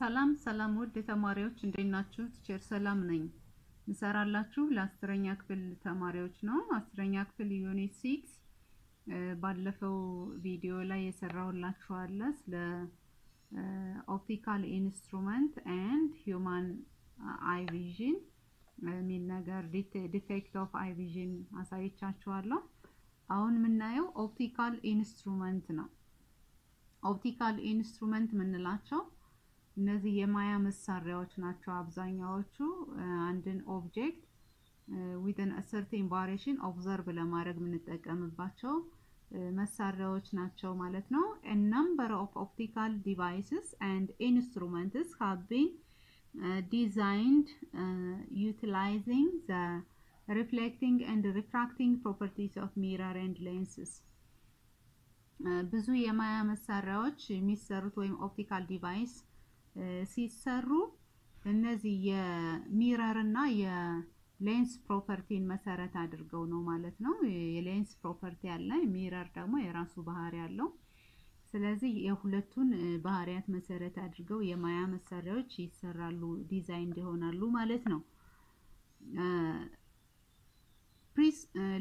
ሰላም ውድ ተማሪዎች እንዴት ናችሁ? ቲቸር ሰላም ነኝ። እንሰራላችሁ ለአስረኛ ክፍል ተማሪዎች ነው። አስረኛ ክፍል ዩኒት 6 ባለፈው ቪዲዮ ላይ የሰራሁላችሁ አለ ስለ ኦፕቲካል ኢንስትሩመንት ኤንድ ሂዩማን አይ ቪዥን ሚል ነገር ዲፌክት ኦፍ አይ ቪዥን አሳይቻችኋለሁ። አሁን የምናየው ኦፕቲካል ኢንስትሩመንት ነው። ኦፕቲካል ኢንስትሩመንት ምንላቸው እነዚህ የማያ መሳሪያዎች ናቸው። አብዛኛዎቹ አንድን ኦብጀክት within a certain variation observe ለማድረግ የምንጠቀምባቸው መሳሪያዎች ናቸው ማለት ነው። a number of optical devices and instruments have been designed utilizing the reflecting and refracting properties of mirror and lenses. ብዙ የማያ መሳሪያዎች የሚሰሩት ወይም ኦፕቲካል ዲቫይስ ሲሰሩ እነዚህ የሚረር እና የሌንስ ፕሮፐርቲን መሰረት አድርገው ነው ማለት ነው። የሌንስ ፕሮፐርቲ አለ፣ ሚረር ደግሞ የራሱ ባህሪ ያለው። ስለዚህ የሁለቱን ባህሪያት መሰረት አድርገው የማያ መሳሪያዎች ይሰራሉ፣ ዲዛይን ይሆናሉ ማለት ነው።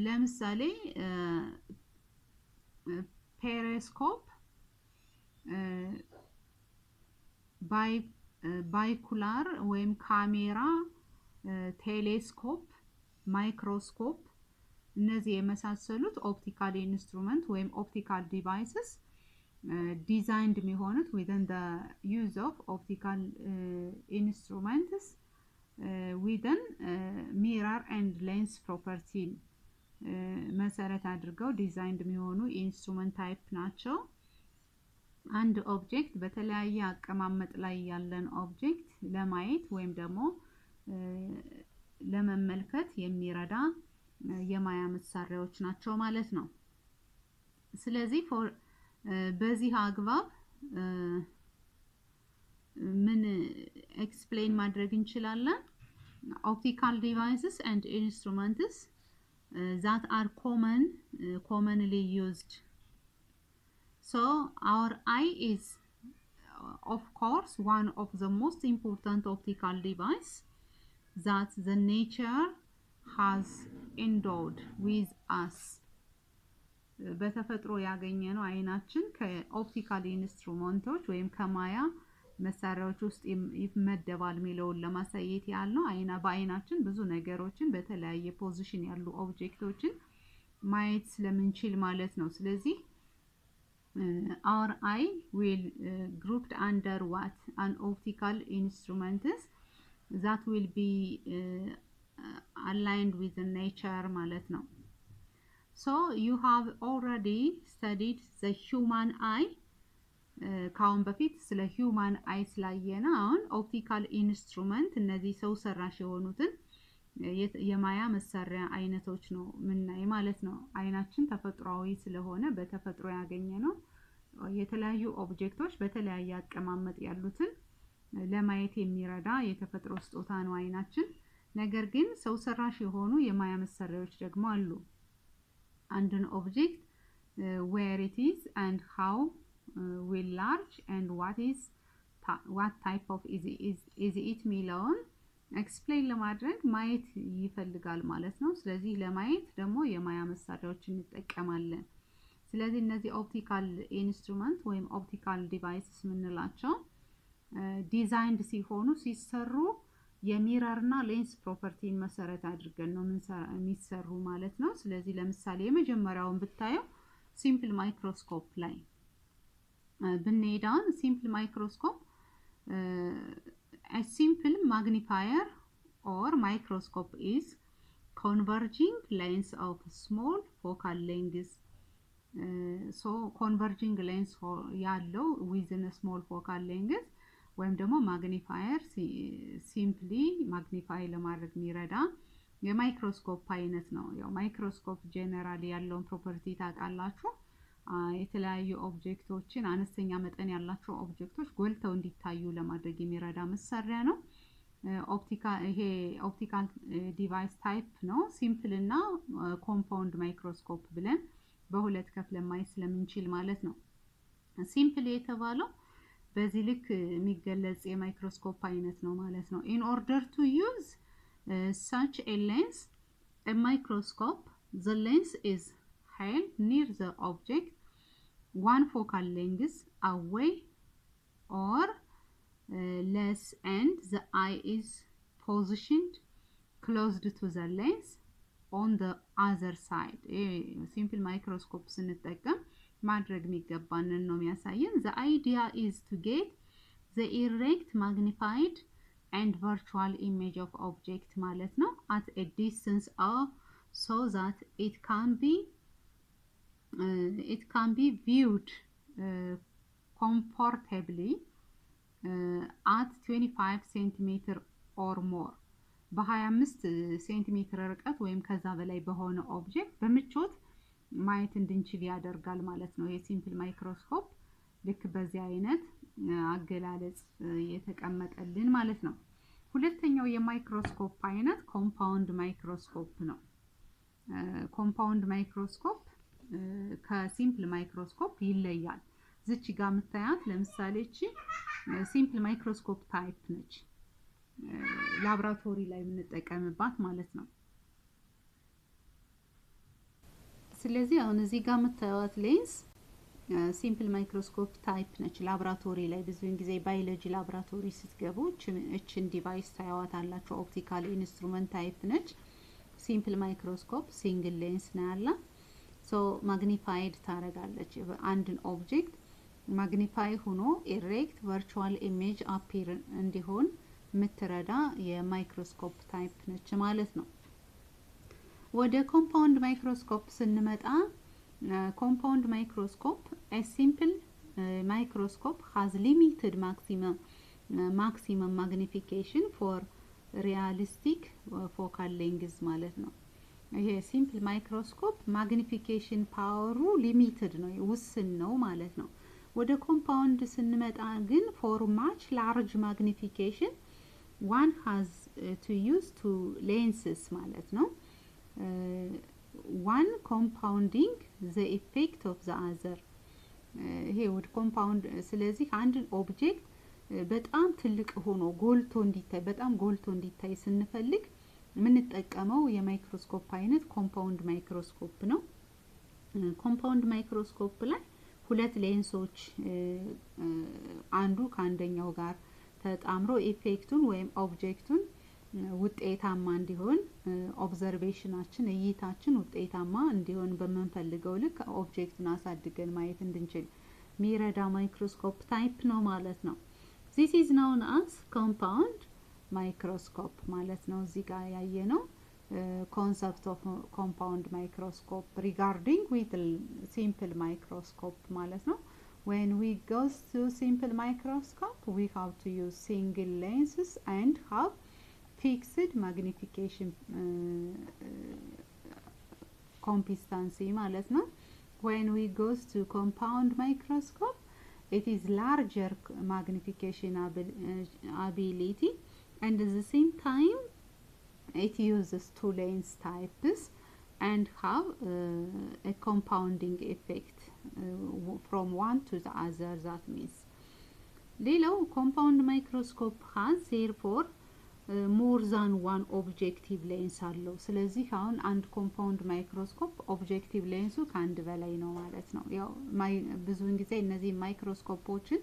ለምሳሌ ፔሪስኮፕ ባይኩላር ወይም ካሜራ፣ ቴሌስኮፕ፣ ማይክሮስኮፕ እነዚህ የመሳሰሉት ኦፕቲካል ኢንስትሩመንት ወይም ኦፕቲካል ዲቫይስስ ዲዛይንድ የሚሆኑት within the use of optical instruments within mirror and lens property መሰረት አድርገው ዲዛይንድ የሚሆኑ ኢንስትሩመንት ታይፕ ናቸው። አንድ ኦብጀክት በተለያየ አቀማመጥ ላይ ያለን ኦብጀክት ለማየት ወይም ደግሞ ለመመልከት የሚረዳ የማያ መሳሪያዎች ናቸው ማለት ነው። ስለዚህ በዚህ አግባብ ምን ኤክስፕሌን ማድረግ እንችላለን? optical devices and instruments that are commonly used. So our eye is of course one of the most important optical device that the nature has endowed with us. በተፈጥሮ ያገኘነው አይናችን ከኦፕቲካል ኢንስትሩመንቶች ወይም ከማያ መሳሪያዎች ውስጥ ይመደባል የሚለውን ለማሳየት ያለው በአይናችን ብዙ ነገሮችን በተለያየ ፖዚሽን ያሉ ኦብጀክቶችን ማየት ስለምንችል ማለት ነው። ስለዚህ our eye will grouped under what an optical instruments that will be aligned with the nature ማለት ነው። So you have already studied the human eye. ካሁን በፊት ስለ human eye ስላየና አሁን ኦፕቲካል ኢንስትሩመንት እነዚህ ሰው ሰራሽ የሆኑትን የማያ መሳሪያ አይነቶች ነው ምናይ ማለት ነው። አይናችን ተፈጥሯዊ ስለሆነ በተፈጥሮ ያገኘነው የተለያዩ ኦብጀክቶች በተለያየ አቀማመጥ ያሉትን ለማየት የሚረዳ የተፈጥሮ ስጦታ ነው አይናችን። ነገር ግን ሰው ሰራሽ የሆኑ የማያ መሳሪያዎች ደግሞ አሉ። አንድን ኦብጀክት where it is and how will large and what type of is it ሚለውን ኤክስፕሌን ለማድረግ ማየት ይፈልጋል ማለት ነው። ስለዚህ ለማየት ደግሞ የማያ መሳሪያዎችን እንጠቀማለን። ስለዚህ እነዚህ ኦፕቲካል ኢንስትሩመንት ወይም ኦፕቲካል ዲቫይስስ ምንላቸው ዲዛይንድ ሲሆኑ ሲሰሩ የሚረር እና ሌንስ ፕሮፐርቲን መሰረት አድርገን ነው የሚሰሩ ማለት ነው። ስለዚህ ለምሳሌ የመጀመሪያውን ብታየው ሲምፕል ማይክሮስኮፕ ላይ ብንሄዳን ሲምፕል ማይክሮስኮፕ a simple magnifier or microscope is converging lens of small focal length. So converging lens ያለው within a small focal length ወይም ደግሞ magnifier simply magnify ለማድረግ የሚረዳ የማይክሮስኮፕ አይነት ነው። ያው ማይክሮስኮፕ ጀነራሊ ያለውን ፕሮፐርቲ ታውቃላችሁ። የተለያዩ ኦብጀክቶችን አነስተኛ መጠን ያላቸው ኦብጀክቶች ጎልተው እንዲታዩ ለማድረግ የሚረዳ መሳሪያ ነው። ኦፕቲካል ዲቫይስ ታይፕ ነው። ሲምፕል እና ኮምፓውንድ ማይክሮስኮፕ ብለን በሁለት ከፍለን ማየት ስለምንችል ማለት ነው። ሲምፕል የተባለው በዚህ ልክ የሚገለጽ የማይክሮስኮፕ አይነት ነው ማለት ነው። in order to use such a lens, a microscope, the lens is held near the object, one focal length away or less, and the eye is positioned closed to the lens on the other side. Simple microscope ስንጠቀም ማድረግ የሚገባንን ነው የሚያሳየን። the idea is to get the erect, magnified and virtual image of object ማለት ነው at a distance so that it can be viewed comfortably at 25 centimeter or more. በ25 ሴንቲሜትር ርቀት ወይም ከዛ በላይ በሆነ ኦብጀክት በምቾት ማየት እንድንችል ያደርጋል ማለት ነው። የሲምፕል ማይክሮስኮፕ ልክ በዚህ አይነት አገላለጽ የተቀመጠልን ማለት ነው። ሁለተኛው የማይክሮስኮፕ አይነት ኮምፓውንድ ማይክሮስኮፕ ነው። ኮምፓውንድ ማይክሮስኮፕ ከሲምፕል ማይክሮስኮፕ ይለያል። እዚች ጋር የምታያት ለምሳሌ እቺ ሲምፕል ማይክሮስኮፕ ታይፕ ነች። ላብራቶሪ ላይ የምንጠቀምባት ማለት ነው። ስለዚህ አሁን እዚህ ጋር የምታዩት ሌንስ ሲምፕል ማይክሮስኮፕ ታይፕ ነች። ላብራቶሪ ላይ ብዙውን ጊዜ ባዮሎጂ ላብራቶሪ ስትገቡ እችን ዲቫይስ ታያዋታላችሁ። ኦፕቲካል ኢንስትሩመንት ታይፕ ነች። ሲምፕል ማይክሮስኮፕ ሲንግል ሌንስ ነው ያላት። ሶ ማግኒፋይድ ታረጋለች አንድን ኦብጀክት ማግኒፋይ ሆኖ ኢሬክት ቨርቹዋል ኢሜጅ አፒር እንዲሆን ምትረዳ የማይክሮስኮፕ ታይፕ ነች ማለት ነው። ወደ ኮምፓውንድ ማይክሮስኮፕ ስንመጣ compound microscope, a simple microscope has limited maximum magnification for realistic focal length ማለት ነው። ይሄ simple microscope magnification power limited ነው ውስን ነው ማለት ነው። ወደ compound ስንመጣ ግን for much large magnification one has to use two lenses ማለት ነው። one compounding the effect of the other. ይሄ ወደ ኮምፓውንድ ስለዚህ አንድ ኦብጀክት በጣም ትልቅ ሆኖ ጎልቶ እንዲታይ ስንፈልግ የምንጠቀመው የማይክሮስኮፕ አይነት ኮምፓውንድ ማይክሮስኮፕ ነው። ኮምፓውንድ ማይክሮስኮፕ ላይ ሁለት ሌንሶች አንዱ ከአንደኛው ጋር ተጣምሮ ኢፌክቱን ወይም ኦብጀክቱን ውጤታማ እንዲሆን ኦብዘርቬሽናችን እይታችን ውጤታማ እንዲሆን በመንፈልገው ልክ ኦብጀክቱን አሳድገን ማየት እንድንችል ሚረዳ ማይክሮስኮፕ ታይፕ ነው ማለት ነው። this is known as compound microscope ማለት ነው። እዚህ ጋር ያየነው concept of compound microscope regarding with simple microscope ማለት ነው። when we go to simple microscope we have to use single lenses and have fixed magnification consistency ማለት ነው። when we go to compound microscope it is larger magnification ability and at the same time it uses two lens types and have a compounding effect from one to the other. that means ሌላው compound microscope has therefore more than one objective lens አለው። ስለዚህ አሁን አንድ ኮምፓውንድ ማይክሮስኮፕ ኦብጀክቲቭ ሌንሱ ከአንድ በላይ ነው ማለት ነው። ያው ብዙውን ጊዜ እነዚህ ማይክሮስኮፖችን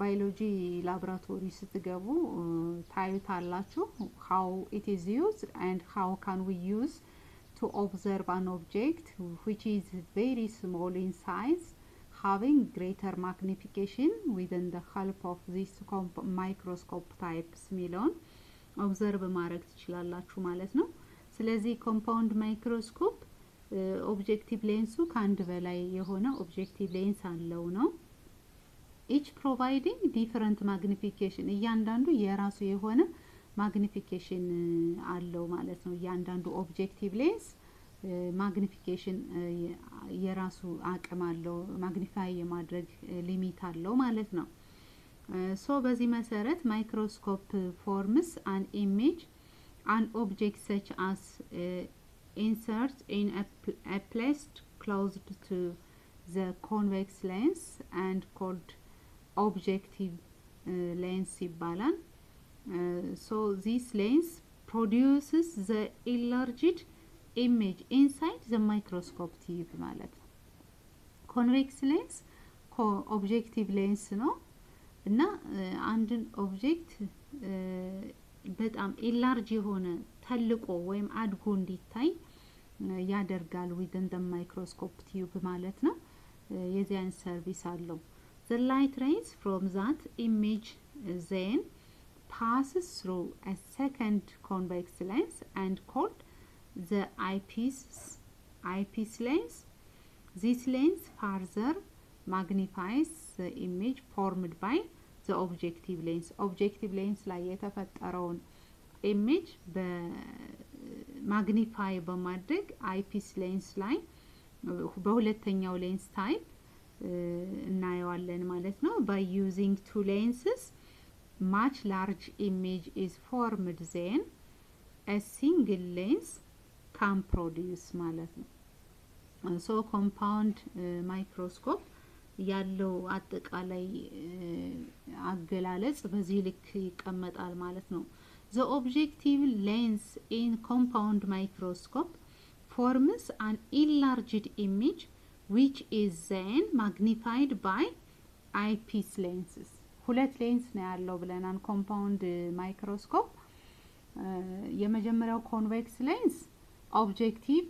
ባዮሎጂ ላብራቶሪ ስትገቡ ታዩታላችሁ። how it is used and how can we use to observe an object which is very small in size having greater magnification within the help of this microscope types ሚለውን ኦብዘርቭ ማድረግ ትችላላችሁ ማለት ነው። ስለዚህ ኮምፓውንድ ማይክሮስኮፕ ኦብጀክቲቭ ሌንሱ ከአንድ በላይ የሆነ ኦብጀክቲቭ ሌንስ አለው ነው። each providing different magnification እያንዳንዱ የራሱ የሆነ ማግኒፊኬሽን አለው ማለት ነው። እያንዳንዱ ኦብጀክቲቭ ሌንስ ማግኒፊኬሽን የራሱ አቅም አለው፣ ማግኒፋይ የማድረግ ሊሚት አለው ማለት ነው። so በዚህ መሰረት microscope forms an image an object such as insert in a placed closed to the convex lens and called objective lens ይባላል። So this lens produces the enlarged image inside the microscope tube ማለት ነው። convex lens objective lens ነው እና አንድን ኦብጀክት በጣም ኢላርጅ የሆነ ተልቆ ወይም አድጎ እንዲታይ ያደርጋል within the microscope tube ማለት ነው። የዚያን ሰርቪስ አለው። The light rays from that image then passes through a second convex lens and called the eyepiece lens. This lens further magnifies the image formed by the objective lens. Objective lens ላይ የተፈጠረውን image በማግኒፋይ በማድረግ eyepiece lens ላይ በሁለተኛው ሌንስ ታይፕ እናየዋለን ማለት ነው። By using two lenses much large image is formed then a single lens can produce ማለት ነው። So compound microscope ያለው አጠቃላይ አገላለጽ በዚህ ልክ ይቀመጣል ማለት ነው። The objective lens in compound microscope forms an enlarged image which is then magnified by eyepiece lenses. ሁለት ሌንስ ነው ያለው ብለናል ኮምፓውንድ ማይክሮስኮፕ። የመጀመሪያው ኮንቬክስ ሌንስ ኦብጀክቲቭ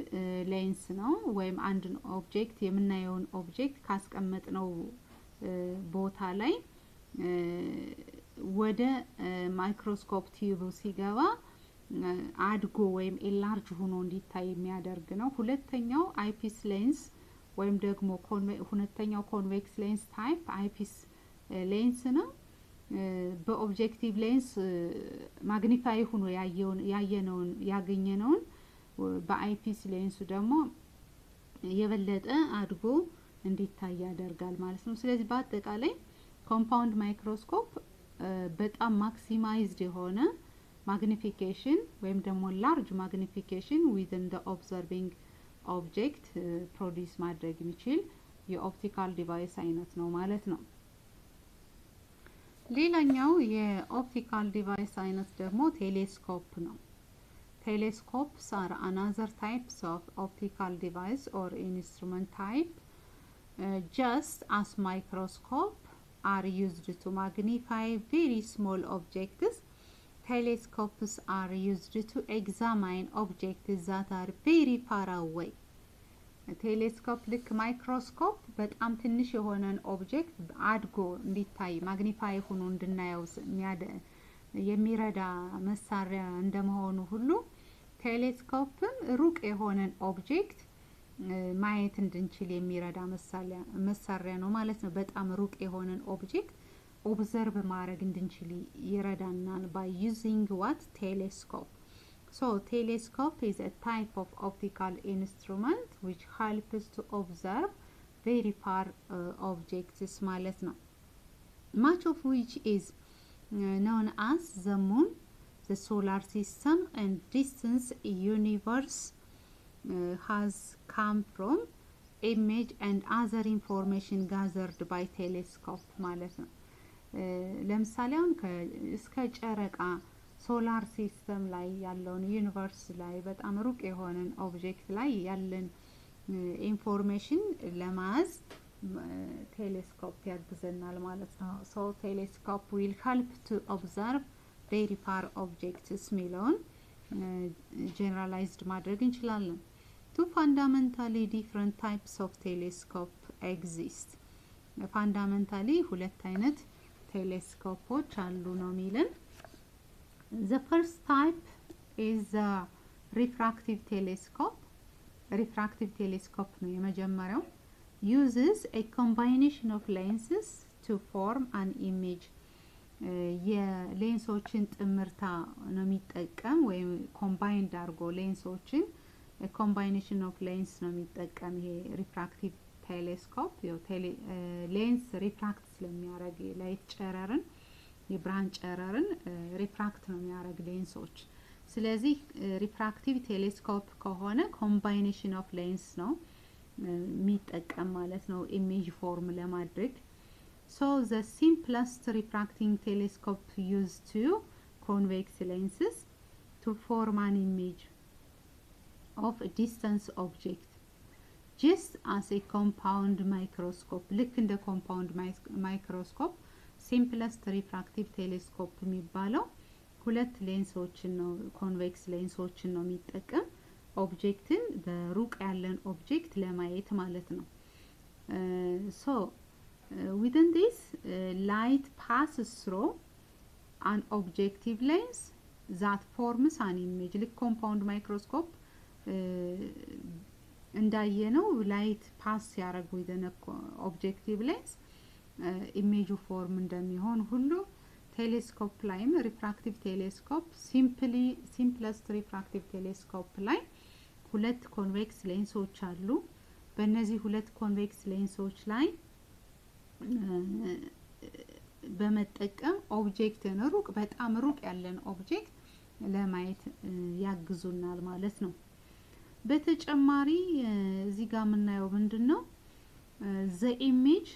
ሌንስ ነው ወይም አንድ ኦብጀክት የምናየውን ኦብጀክት ካስቀመጥነው ቦታ ላይ ወደ ማይክሮስኮፕ ቲዩብ ሲገባ አድጎ ወይም ኤላርጅ ሆኖ እንዲታይ የሚያደርግ ነው። ሁለተኛው አይፒስ ሌንስ ወይም ደግሞ ሁለተኛው ኮንቬክስ ሌንስ ታይፕ አይፒስ ሌንስ ነው። በኦብጀክቲቭ ሌንስ ማግኒፋይ ሆኖ ያገኘነውን በአይፒስ ሌንሱ ደግሞ የበለጠ አድጎ እንዲታይ ያደርጋል ማለት ነው። ስለዚህ በአጠቃላይ ኮምፓውንድ ማይክሮስኮፕ በጣም ማክሲማይዝድ የሆነ ማግኒፊኬሽን ወይም ደግሞ ላርጅ ማግኒፊኬሽን within the observing object ፕሮዲዩስ ማድረግ የሚችል የኦፕቲካል ዲቫይስ አይነት ነው ማለት ነው። ሌላኛው የኦፕቲካል ዲቫይስ አይነት ደግሞ ቴሌስኮፕ ነው። Telescopes are another types of optical device or instrument type. Just as microscope are used to magnify very small objects, telescopes are used to examine objects that are very far away. ቴሌስኮፕ ልክ ማይክሮስኮፕ በጣም ትንሽ የሆነን ኦብጀክት አድጎ እንዲታይ ማግኒፋይ ሆኖ እንድናየው የሚረዳ መሳሪያ እንደመሆኑ ሁሉ ቴሌስኮፕም ሩቅ የሆነን ኦብጀክት ማየት እንድንችል የሚረዳ መሳሪያ ነው ማለት ነው። በጣም ሩቅ የሆነን ኦብጀክት ኦብዘርቭ ማድረግ እንድንችል ይረዳናል by using what telescope. So telescope is a type of optical instrument which helps to observe very far objects ማለት ነው. Much of which is known as the moon, the solar system and distant universe has come from image and other information gathered by telescope ማለት ነው። ለምሳሌ አሁን እስከ ጨረቃ ሶላር ሲስተም ላይ ያለውን ዩኒቨርስ ላይ በጣም ሩቅ የሆነን ኦብጀክት ላይ ያለን ኢንፎርሜሽን ለማዝ ቴሌስኮፕ ያግዘናል ማለት ነው። So telescope will help to observe very far objects ሚለውን generalized ማድረግ እንችላለን። Two fundamentally different types of telescope exist. Fundamentally ሁለት አይነት ቴሌስኮፖች አሉ ነው የሚለን። The first type is the refractive telescope. Refractive telescope ነው የመጀመሪያው. Uses a combination of lenses to form an image. የሌንሶችን ጥምርታ ነው የሚጠቀም ወይም ኮምባይንድ አድርጎ ሌንሶችን combination of lens ነው የሚጠቀም ይሄ refractive telescope። ሌንስ ሪፍራክት ስለሚያደርግ ላይት ጨረርን የብርሃን ጨረርን ሪፍራክት ነው የሚያደርግ ሌንሶች። ስለዚህ ሪፍራክቲቭ ቴሌስኮፕ ከሆነ ኮምባይኔሽን ኦፍ ሌንስ ነው የሚጠቀም ማለት ነው ኢሜጅ ፎርም ለማድረግ። So the simplest refracting telescope used two convex lenses to form an image of a distant object, just as a compound microscope. ልክ እንደ compound microscope simplest refractive telescope የሚባለው ሁለት ሌንሶችን ነው ኮንቬክስ ሌንሶችን ነው የሚጠቀም ኦብጀክትን በሩቅ ያለን ኦብጀክት ለማየት ማለት ነው። So within this light passes through an objective lens that forms an image. like compound microscope እንዳየነው light pass ያደርግ within an objective lens image form እንደሚሆን ሁሉ ቴሌስኮፕ ላይም ሪፍራክቲቭ ቴሌስኮፕ simplest refractive telescope ላይ ሁለት ኮንቬክስ ሌንሶች አሉ። በእነዚህ ሁለት ኮንቬክስ ሌንሶች ላይ በመጠቀም ኦብጀክትን ሩቅ በጣም ሩቅ ያለን ኦብጀክት ለማየት ያግዙናል ማለት ነው። በተጨማሪ እዚህ ጋር የምናየው ምንድነው the image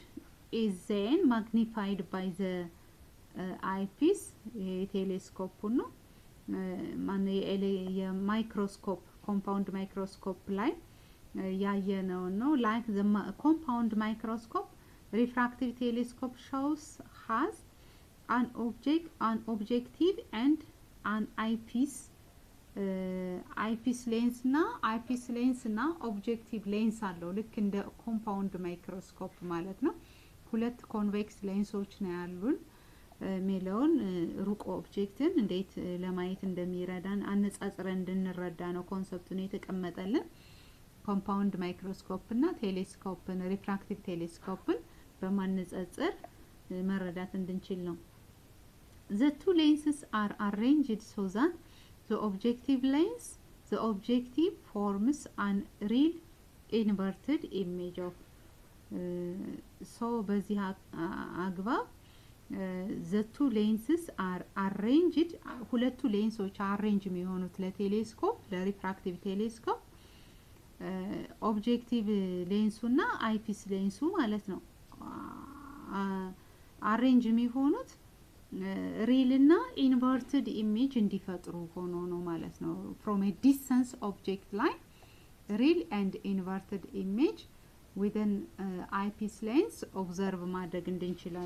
is then magnified by the eyepiece ቴሌስኮፕ ነው ማን የማይክሮስኮፕ ኮምፓውንድ ማይክሮስኮፕ ላይ ያየነው ነው። like the compound microscope, refractive telescope shows has an objective and an eyepiece lens እና objective lens አለው ልክ እንደ compound microscope ማለት ነው። ሁለት ኮንቬክስ ሌንሶች ነው ያሉን ሜሎን ሩቅ ኦብጀክትን እንዴት ለማየት እንደሚረዳን አነጻጽረን እንድንረዳ ነው ኮንሰፕቱን የተቀመጠልን። ኮምፓውንድ ማይክሮስኮፕ እና ቴሌስኮፕን ሪፍራክቲቭ ቴሌስኮፕን በማነጻጸር መረዳት እንድንችል ነው። The two lenses are arranged so that the objective forms an real inverted image of so በዚህ አግባብ the two lenses are arranged ሁለቱ ሌንሶች አሬንጅ የሚሆኑት ለቴሌስኮፕ ለሪፍራክቲቭ ቴሌስኮፕ ኦብጀክቲቭ ሌንሱና አይፒስ ሌንሱ ማለት ነው አሬንጅ የሚሆኑት ሪል እና ኢንቨርትድ ኢሜጅ እንዲፈጥሩ ሆኖ ነው ማለት ነው። from a distance object ላይ real and inverted image within eyepiece lens observe ማድረግ እንድንችል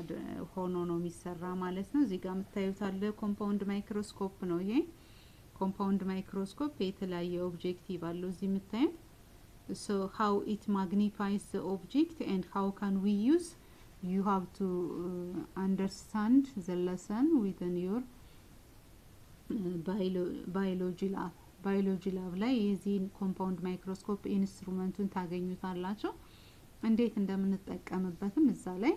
ሆኖ ነው የሚሰራ ማለት ነው። እዚህ ጋር የምታዩት አለ ኮምፓውንድ ማይክሮስኮፕ ነው። ይሄ ኮምፓውንድ ማይክሮስኮፕ የተለያየ ኦብጀክቲቭ አለው እዚህ የምታዩት። so how it magnifies the object and how can we use, you have to understand the lesson within your biology lab ላይ የዚህን ኮምፓውንድ ማይክሮስኮፕ ኢንስትሩመንቱን ታገኙታላችሁ። እንዴት እንደምንጠቀምበትም እዛ ላይ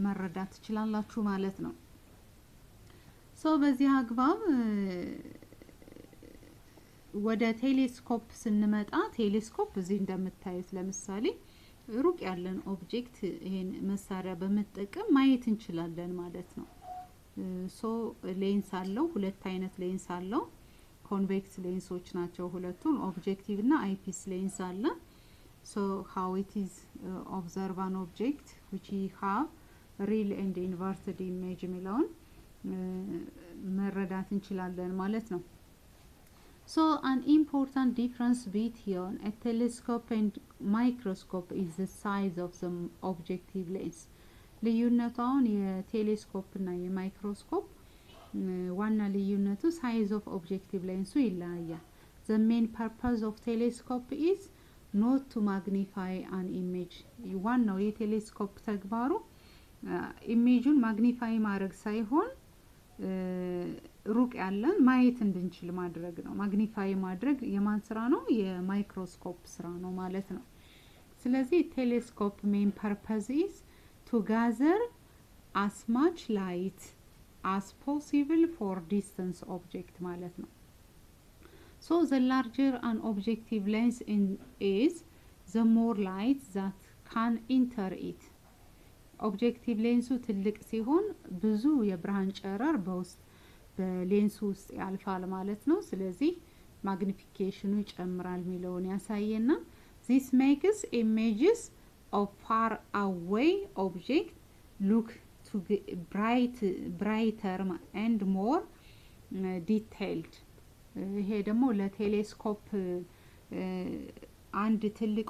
መረዳት ትችላላችሁ ማለት ነው። ሶ በዚህ አግባብ ወደ ቴሌስኮፕ ስንመጣ ቴሌስኮፕ እዚህ እንደምታዩት ለምሳሌ ሩቅ ያለን ኦብጀክት ይሄን መሳሪያ በመጠቀም ማየት እንችላለን ማለት ነው። ሶ ሌንስ አለው ሁለት አይነት ሌንስ አለው ኮንቬክስ ሌንሶች ናቸው ሁለቱም ኦብጀክቲቭ እና አይፒስ ሌንስ አለ። so how it is observe an object which we have real and inverted image የሚለውን መረዳት እንችላለን ማለት ነው። so an important difference between a telescope and microscope is the size of the objective lens. ልዩነቱን የቴሌስኮፕ እና የማይክሮስኮፕ ዋና ልዩነቱ ሳይዝ ኦፍ ኦብጀክቲቭ ሌንሱ ይለያያል። the main purpose of telescope is not to magnify an image. ዋናው የቴሌስኮፕ ተግባሩ ኢሜጁን ማግኒፋይ ማድረግ ሳይሆን ሩቅ ያለን ማየት እንድንችል ማድረግ ነው። ማግኒፋይ ማድረግ የማን ስራ ነው? የማይክሮስኮፕ ስራ ነው ማለት ነው። ስለዚህ ቴሌስኮፕ main purpose is to gather as much light as possible for distance object ማለት ነው። so the larger an objective lens is, the more light that can enter it. ኦብጀክቲቭ ሌንሱ ትልቅ ሲሆን ብዙ የብርሃን ጨረር በውስጥ በሌንሱ ውስጥ ያልፋል ማለት ነው። ስለዚህ ማግኒፊኬሽኑ ይጨምራል የሚለውን ያሳየና this makes images of far away object look to brighter and more detailed ይሄ ደግሞ ለቴሌስኮፕ አንድ ትልቅ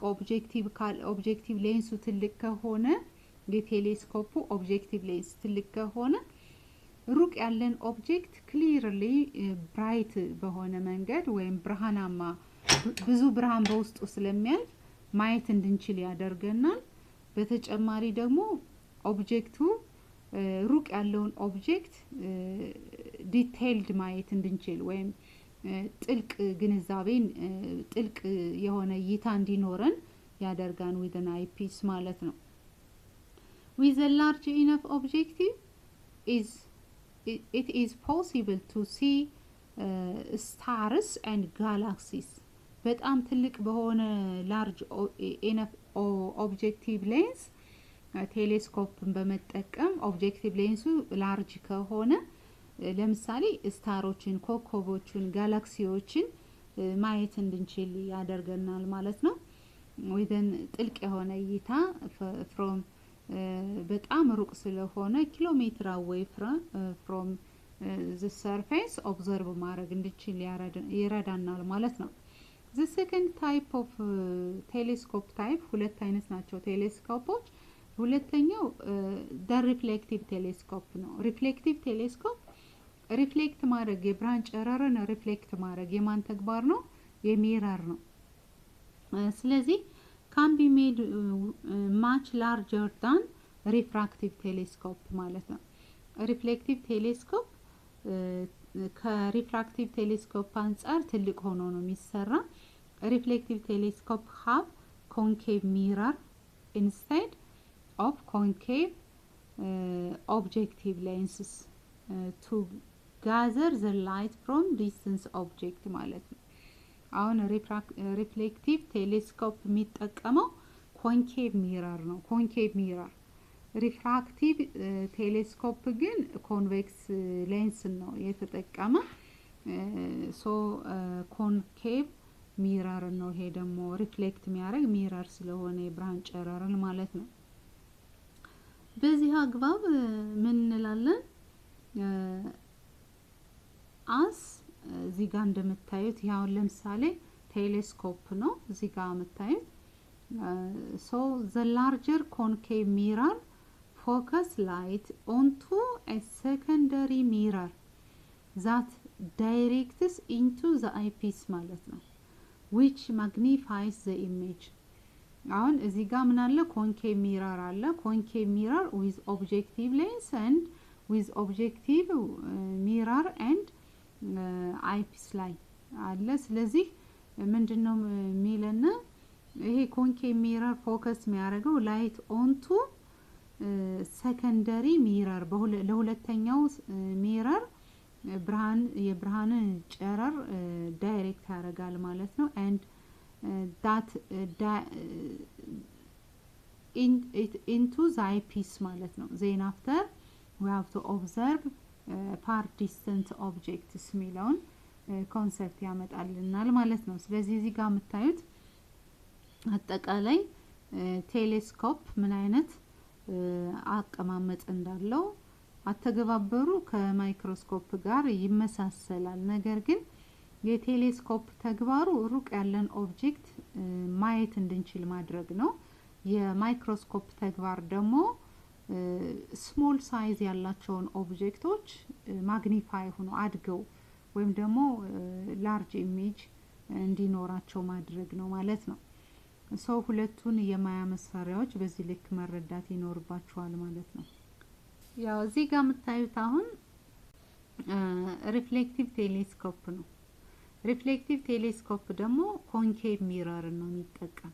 ኦብጀክቲቭ ሌንሱ ትልቅ ከሆነ የቴሌስኮፑ ኦብጀክቲቭ ሌንስ ትልቅ ከሆነ ሩቅ ያለን ኦብጀክት ክሊርሊ ብራይት በሆነ መንገድ ወይም ብርሃናማ ብዙ ብርሃን በውስጡ ስለሚያልፍ ማየት እንድንችል ያደርገናል። በተጨማሪ ደግሞ ኦብጀክቱ ሩቅ ያለውን ኦብጀክት ዲቴይልድ ማየት እንድንችል ወይም ጥልቅ ግንዛቤን ጥልቅ የሆነ እይታ እንዲኖረን ያደርጋን with an eyepiece ማለት ነው። With a large enough objective it is possible to see stars and galaxies በጣም ትልቅ በሆነ large enough objective lens ቴሌስኮፕን በመጠቀም ኦብጀክቲቭ ሌንሱ ላርጅ ከሆነ ለምሳሌ ስታሮችን ኮከቦችን ጋላክሲዎችን ማየት እንድንችል ያደርገናል ማለት ነው። ወይደን ጥልቅ የሆነ እይታ from በጣም ሩቅ ስለሆነ ኪሎሜትር away from the surface observe ማድረግ እንድንችል ይረዳናል ማለት ነው። The second type of telescope type ሁለት አይነት ናቸው ቴሌስኮፖች። ሁለተኛው the reflective telescope ነው። reflective telescope ሪፍሌክት ማድረግ የብርሃን ጨረርን ሪፍሌክት ማድረግ የማን ተግባር ነው? የሚረር ነው። ስለዚህ can be made much larger than refractive telescope ማለት ነው። ሪፍሌክቲቭ ቴሌስኮፕ ከሪፍራክቲቭ ቴሌስኮፕ አንፃር ትልቅ ሆኖ ነው የሚሰራ። ሪፍሌክቲቭ ቴሌስኮፕ have concave mirror instead of concave objective lenses to gather the light from distant object ማለት ነው። አሁን ሪፍሌክቲቭ ቴሌስኮፕ የሚጠቀመው ኮንኬቭ ሚረር ነው። ኮንኬቭ ሚረር ሪፍራክቲቭ ቴሌስኮፕ ግን ኮንቬክስ ሌንስ ነው የተጠቀመ። ሶ ኮንኬቭ ሚረር ነው። ይሄ ደግሞ ሪፍሌክት የሚያደርግ ሚረር ስለሆነ የብርሃን ጨረርን ማለት ነው። በዚህ አግባብ ምን እንላለን? አስ እዚህ ጋር እንደምታዩት ያው ለምሳሌ ቴሌስኮፕ ነው እዚህ ጋር የምታዩት። so the larger concave mirror focus light onto a secondary mirror that directs into the eyepiece ማለት ነው, which magnifies the image. አሁን እዚህ ጋር ምን አለ? concave mirror አለ። concave mirror with objective lens and with objective mirror and eyepiece ላይ አለ። ስለዚህ ምንድነው የሚለና ይሄ ኮንኬቭ ሚረር ፎከስ የሚያደርገው ላይት ኦንቱ ሰከንደሪ ሚረር ለሁለተኛው ሚረር የብርሃን ጨረር ዳይሬክት ያደርጋል ማለት ነው። and that into the eyepiece ማለት ነው። then after we have to observe far distant objects የሚለውን ኮንሰፕት ያመጣልናል ማለት ነው። ስለዚህ እዚህ ጋር የምታዩት አጠቃላይ ቴሌስኮፕ ምን አይነት አቀማመጥ እንዳለው አተገባበሩ ከማይክሮስኮፕ ጋር ይመሳሰላል። ነገር ግን የቴሌስኮፕ ተግባሩ ሩቅ ያለን ኦብጀክት ማየት እንድንችል ማድረግ ነው። የማይክሮስኮፕ ተግባር ደግሞ ስሞል ሳይዝ ያላቸውን ኦብጀክቶች ማግኒፋይ ሆኖ አድገው ወይም ደግሞ ላርጅ ኢሜጅ እንዲኖራቸው ማድረግ ነው ማለት ነው። ሰው ሁለቱን የማያ መሳሪያዎች በዚህ ልክ መረዳት ይኖርባቸዋል ማለት ነው። ያው እዚህ ጋር የምታዩት አሁን ሪፍሌክቲቭ ቴሌስኮፕ ነው። ሪፍሌክቲቭ ቴሌስኮፕ ደግሞ ኮንኬቭ ሚረር ነው የሚጠቀም።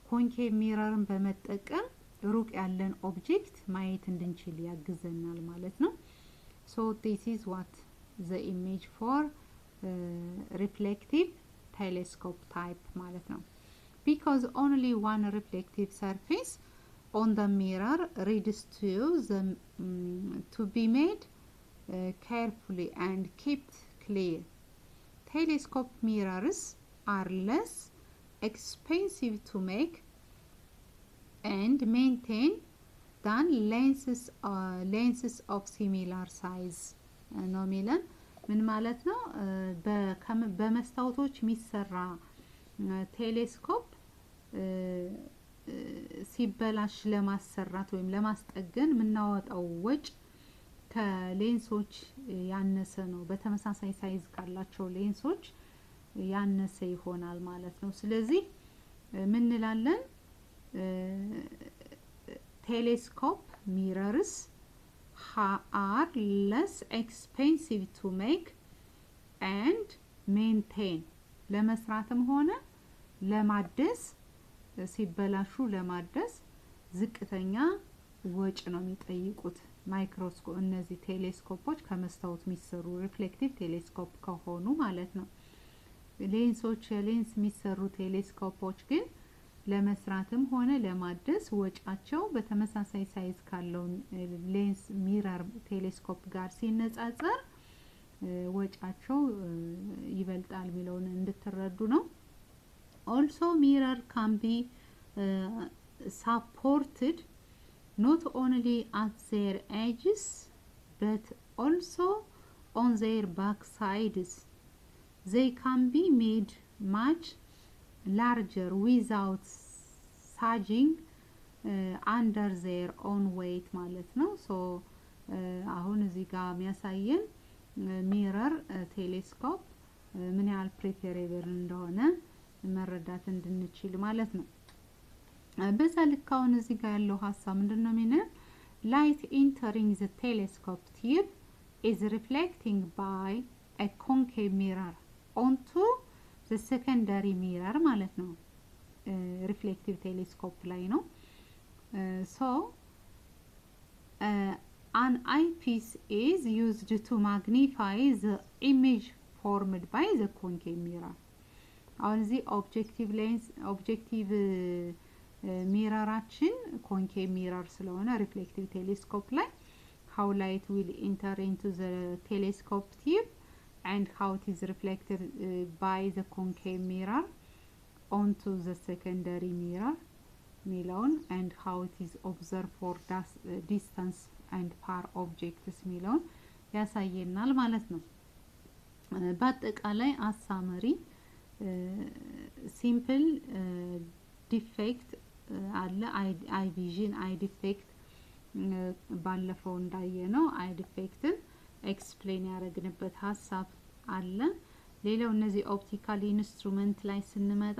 ኮንኬቭ ሚረርን በመጠቀም ሩቅ ያለን ኦብጀክት ማየት እንድንችል ያግዘናል ማለት ነው። so this is what the image for reflective telescope type ማለት ነው. because only one reflective surface on the mirror reads to be made carefully and kept clear. Telescope mirrors are less expensive to make and maintain than lenses of similar size ነው የሚለን ምን ማለት ነው በመስታወቶች የሚሰራ ቴሌስኮፕ ሲበላሽ ለማሰራት ወይም ለማስጠገን ምናወጣው ወጭ ከሌንሶች ያነሰ ነው በተመሳሳይ ሳይዝ ካላቸው ሌንሶች ያነሰ ይሆናል ማለት ነው ስለዚህ ምን እንላለን telescope mirrors are less expensive to make and maintain ለመስራትም ሆነ ለማደስ ሲበላሹ ለማደስ ዝቅተኛ ወጭ ነው የሚጠይቁት ማይክሮስኮፕ እነዚህ ቴሌስኮፖች ከመስታወት የሚሰሩ ሪፍሌክቲቭ ቴሌስኮፕ ከሆኑ ማለት ነው ሌንሶች ሌንስ የሚሰሩ ቴሌስኮፖች ግን ለመስራትም ሆነ ለማደስ ወጫቸው በተመሳሳይ ሳይዝ ካለው ሌንስ ሚረር ቴሌስኮፕ ጋር ሲነጻጸር ወጫቸው ይበልጣል ሚለውን እንድትረዱ ነው also mirror can be supported not only at their edges but also on their back sides they can be made much larger without sagging under their own weight ማለት ነው so አሁን እዚህ ጋር የሚያሳየን ሚረር ቴሌስኮፕ ምን ያህል ፕሪፈሬብል እንደሆነ መረዳት እንድንችል ማለት ነው በዛ ልካውን እዚህ ጋር ያለው ሐሳብ ምንድነው የሚነው light entering the telescope tube is reflecting by a concave mirror onto the secondary mirror ማለት ነው reflective telescope ላይ ነው so an eyepiece is used to magnify the image formed by the concave mirror አሁን እዚህ ኦብጀክቲቭ ሚረራችን ኮንኬቭ ሚረር ስለሆነ ሪፍሌክቲቭ ቴሌስኮፕ ላይ how light will enter into the telescope tube and how it is reflected by the concave mirror onto the secondary mirror ሚለውን and how it is observed for distance and far objects ሚለውን ያሳየናል ማለት ነው በአጠቃላይ አሳመሪ simple defect አለ eye vision eye defect ባለፈው እንዳየነው eye defectን explain ያደረግንበት ሐሳብ አለ ሌላው እነዚህ ኦፕቲካል ኢንስትሩመንት ላይ ስንመጣ